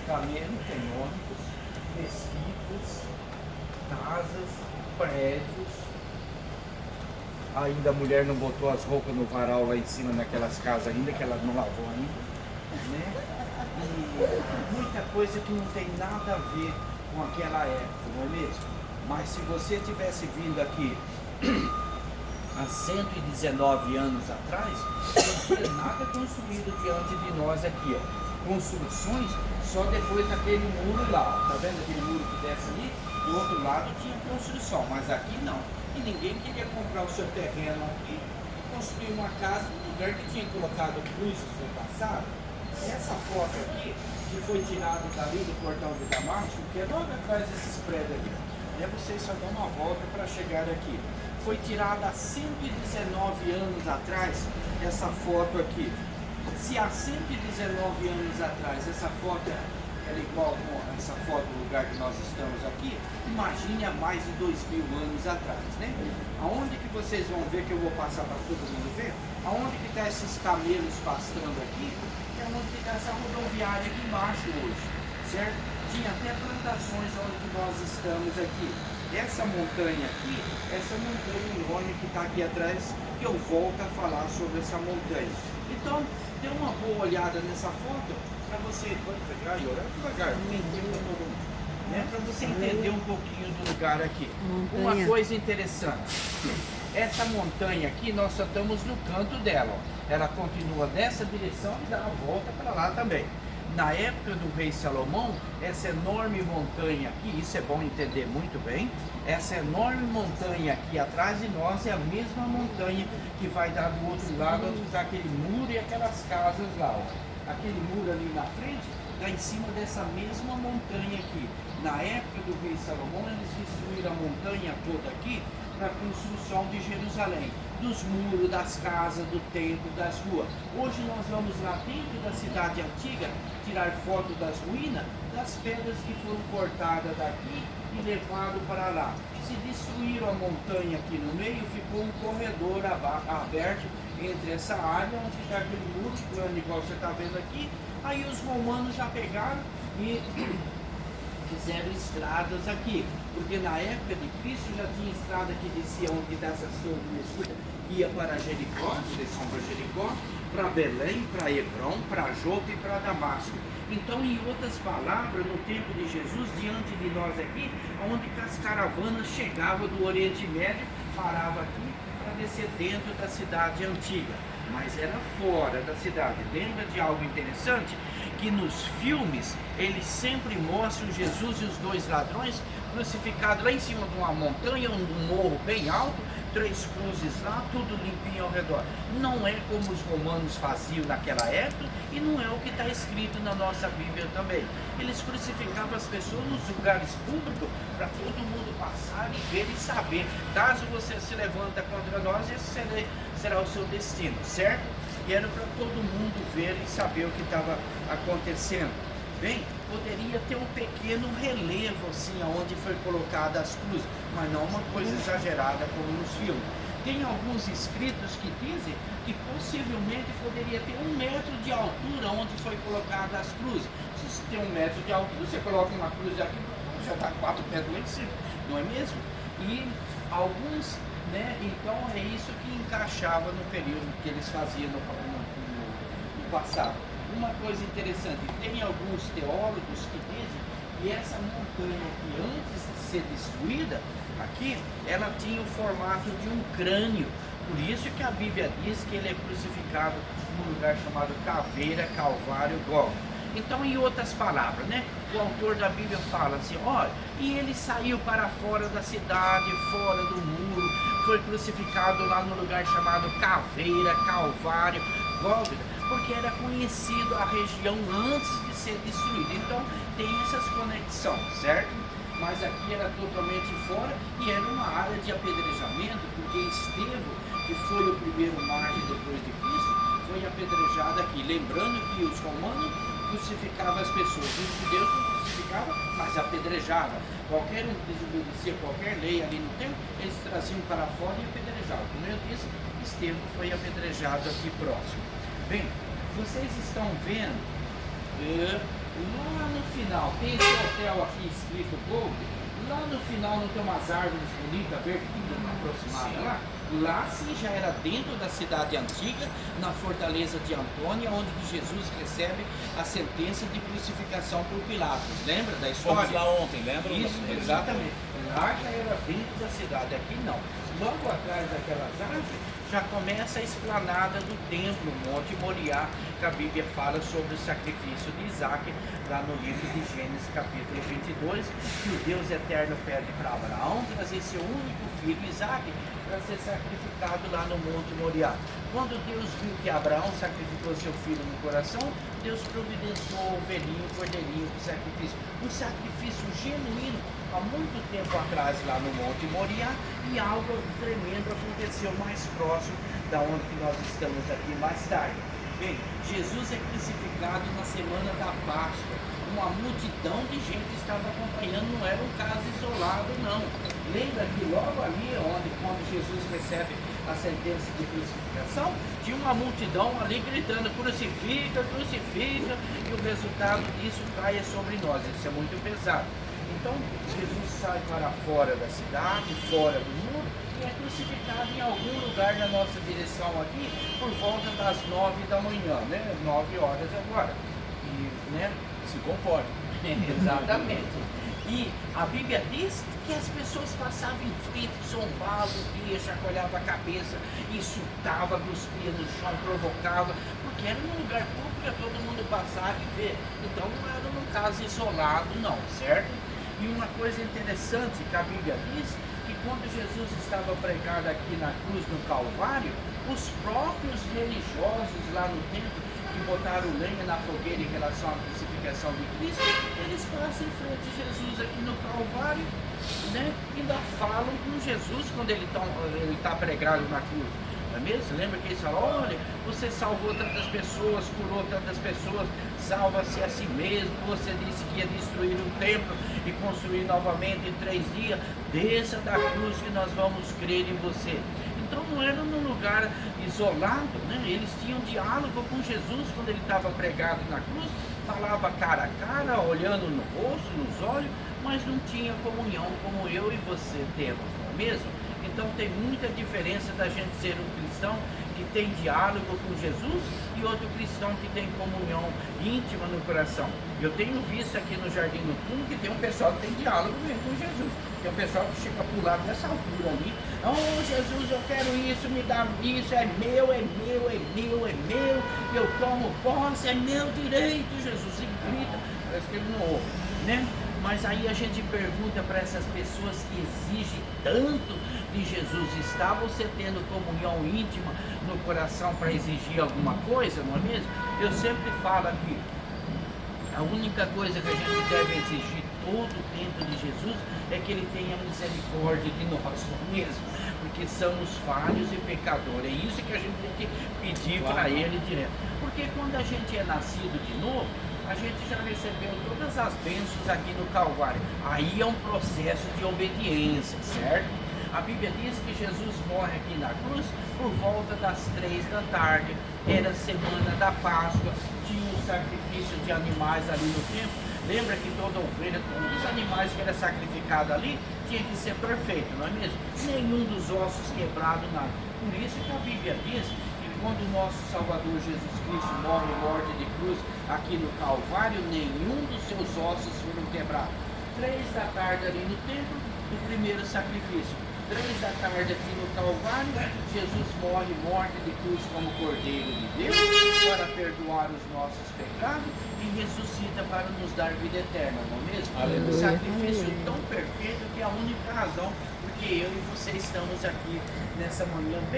camelo, tem ônibus, mesquitas, casas, prédios. Ainda a mulher não botou as roupas no varal lá em cima naquelas casas ainda, que ela não lavou ainda, né? E muita coisa que não tem nada a ver com aquela época, não é mesmo? Mas se você tivesse vindo aqui há 119 anos atrás, não tinha nada construído diante de nós aqui, ó. Construções só depois daquele muro lá, tá vendo aquele muro que desce ali? Do outro lado tinha construção, mas aqui não. E ninguém queria comprar o seu terreno aqui e construir uma casa no lugar que tinha colocado cruzes no passado. Essa foto aqui, que foi tirada dali do portão de Damasco, que é logo atrás desses prédios aqui, né? Vocês só dão uma volta para chegar aqui. Foi tirada há 119 anos atrás, essa foto aqui. Se há 119 anos atrás essa foto era igual com essa foto do lugar que nós estamos aqui, imagine há mais de 2000 anos atrás, né? Aonde que vocês vão ver, que eu vou passar para todo mundo ver, aonde que está esses camelos pastando aqui, é onde que está essa rodoviária aqui embaixo hoje, certo? Tinha até plantações onde que nós estamos aqui. Essa montanha aqui, essa montanha enorme que está aqui atrás, que eu volto a falar sobre essa montanha. Então, dê uma boa olhada nessa foto, para você, pode pegar e olhar devagar, né? Para você entender um pouquinho do lugar aqui. Uma coisa interessante, essa montanha aqui, nós só estamos no canto dela, ó. Ela continua nessa direção e dá a volta para lá também. Na época do rei Salomão, essa enorme montanha aqui, isso é bom entender muito bem, essa enorme montanha aqui atrás de nós é a mesma montanha que vai dar do outro lado, onde está aquele muro e aquelas casas lá, ó. Aquele muro ali na frente, lá em cima dessa mesma montanha aqui. Na época do rei Salomão, eles destruíram a montanha toda aqui para a construção de Jerusalém, dos muros, das casas, do templo, das ruas. Hoje nós vamos lá dentro da cidade antiga tirar foto das ruínas, das pedras que foram cortadas daqui e levadas para lá. Se destruíram a montanha aqui no meio, ficou um corredor aberto entre essa área onde está aquele muro plano igual você está vendo aqui. Aí os romanos já pegaram e fizeram estradas aqui, porque na época de Cristo já tinha estrada que descia onde dessas torres mesquitas, ia para Jericó, direção para Jericó, para Belém, para Hebrom, para Jope e para Damasco. Então, em outras palavras, no tempo de Jesus, diante de nós aqui, onde as caravanas chegavam do Oriente Médio, paravam aqui para descer dentro da cidade antiga, mas era fora da cidade. Lembra de algo interessante? Que nos filmes eles sempre mostram Jesus e os dois ladrões crucificados lá em cima de uma montanha, um morro bem alto, 3 cruzes lá, tudo limpinho ao redor. Não é como os romanos faziam naquela época e não é o que está escrito na nossa Bíblia também. Eles crucificavam as pessoas nos lugares públicos para todo mundo passar e ver e saber. Caso você se levanta contra nós, esse será o seu destino, certo? E era para todo mundo ver e saber o que estava acontecendo. Bem, poderia ter um pequeno relevo assim, onde foi colocada as cruzes, mas não uma coisa exagerada como nos filmes. Tem alguns escritos que dizem que possivelmente poderia ter 1 metro de altura onde foi colocada as cruzes. Se você tem 1 metro de altura, você coloca uma cruz aqui, já está 4 metros lá em cima, não é mesmo? E alguns, né, então é isso que encaixava no período que eles faziam no passado. Uma coisa interessante, tem alguns teólogos que dizem que essa montanha aqui, antes de ser destruída, aqui, ela tinha o formato de um crânio. Por isso que a Bíblia diz que ele é crucificado num lugar chamado Caveira, Calvário, Gólgota. Então, em outras palavras, né, o autor da Bíblia fala assim, olha, e ele saiu para fora da cidade, fora do muro, foi crucificado lá no lugar chamado Caveira, Calvário, Gólgota, porque era conhecido a região antes de ser destruída. Então tem essas conexões, certo? Mas aqui era totalmente fora e era uma área de apedrejamento, porque Estevão, que foi o primeiro mártir depois de Cristo, foi apedrejado aqui. Lembrando que os romanos crucificavam as pessoas, os judeus não crucificavam, mas apedrejavam. Qualquer um que desobedecia qualquer lei ali no tempo, eles traziam para fora e apedrejavam. Como eu disse, Estevão foi apedrejado aqui próximo. Bem, vocês estão vendo lá no final, tem esse hotel aqui escrito Gold, lá no final não tem umas árvores bonitas, verdinhas, aproximadas lá? Lá sim já era dentro da cidade antiga, na fortaleza de Antônia, onde que Jesus recebe a sentença de crucificação por Pilatos. Lembra da história? Fomos lá ontem, lembra? Isso, exatamente. Lá já era dentro da cidade, aqui não. Logo atrás daquelas árvores já começa a esplanada do templo, Monte Moriá, que a Bíblia fala sobre o sacrifício de Isaac, lá no livro de Gênesis capítulo 22, que o Deus eterno pede para Abraão trazer seu único filho Isaac para ser sacrificado lá no Monte Moriá. Quando Deus viu que Abraão sacrificou seu filho no coração, Deus providenciou o ovelhinho, o cordeirinho de sacrifício. Um sacrifício genuíno há muito tempo atrás lá no Monte Moriá, e algo tremendo aconteceu mais próximo da onde que nós estamos aqui mais tarde. Bem, Jesus é crucificado na semana da Páscoa. Uma multidão de gente estava acompanhando, não era um caso isolado não. Lembra que logo ali, quando Jesus recebe a sentença de crucificação, tinha uma multidão ali gritando: crucifica, crucifica, e o resultado disso caia sobre nós. Isso é muito pesado. Então Jesus sai para fora da cidade, fora do muro, e é crucificado em algum lugar na nossa direção aqui, por volta das 9 da manhã, né? 9 horas agora. E, né? Se comporta. Exatamente. E a Bíblia diz que as pessoas passavam em frente, zombavam, chacoalhavam a cabeça, insultavam, cuspia no chão, provocava, porque era num lugar público para todo mundo passar e ver. Então não era num caso isolado não, certo? E uma coisa interessante que a Bíblia diz, que quando Jesus estava pregado aqui na cruz no Calvário, os próprios religiosos lá no templo, que botaram lenha na fogueira em relação à crucificação de Cristo, eles passam em frente a Jesus aqui no Calvário, né? E ainda falam com Jesus quando ele está pregado na cruz. Não é mesmo? Lembra que eles falam: olha, você salvou tantas pessoas, curou tantas pessoas, salva-se a si mesmo, você disse que ia destruir o templo e construir novamente em 3 dias, desça da cruz que nós vamos crer em você. Então não era num lugar isolado, né? Eles tinham diálogo com Jesus quando ele estava pregado na cruz, falava cara a cara, olhando no rosto, nos olhos, mas não tinha comunhão como eu e você temos, não é mesmo? Então tem muita diferença da gente ser um cristão que tem diálogo com Jesus e outro cristão que tem comunhão íntima no coração. Eu tenho visto aqui no Jardim do Fundo que tem um pessoal que tem diálogo mesmo com Jesus. Tem um pessoal que chega a pular nessa altura ali: oh Jesus, eu quero isso, me dá isso, é meu, é meu, é meu, é meu, eu tomo posse, é meu direito, Jesus, e grita, parece que ele não ouve, né? Mas aí a gente pergunta para essas pessoas que exigem tanto de Jesus: está você tendo comunhão íntima no coração para exigir alguma coisa, não é mesmo? Eu sempre falo aqui, a única coisa que a gente deve exigir todo o tempo de Jesus é que ele tenha misericórdia de nós, não é mesmo? Porque somos falhos e pecadores. É isso que a gente tem que pedir para ele direto. Porque quando a gente é nascido de novo, a gente já recebeu todas as bênçãos aqui no Calvário. Aí é um processo de obediência, certo? A Bíblia diz que Jesus morre aqui na cruz por volta das 3 da tarde. Era semana da Páscoa, tinha um sacrifício de animais ali no templo. Lembra que toda ovelha, todos os animais que eram sacrificados ali, tinha que ser perfeito, não é mesmo? Nenhum dos ossos quebrados, nada. Por isso que a Bíblia diz que quando o nosso Salvador Jesus Cristo morre morte de cruz aqui no Calvário, nenhum dos seus ossos foram quebrados. 3 da tarde ali no templo, o primeiro sacrifício. 3 da tarde aqui no Calvário, Jesus morre morte de cruz como Cordeiro de Deus para perdoar os nossos pecados e ressuscita para nos dar vida eterna, não é mesmo? Aleluia. Um sacrifício tão perfeito que é a única razão porque eu e você estamos aqui nessa manhã bem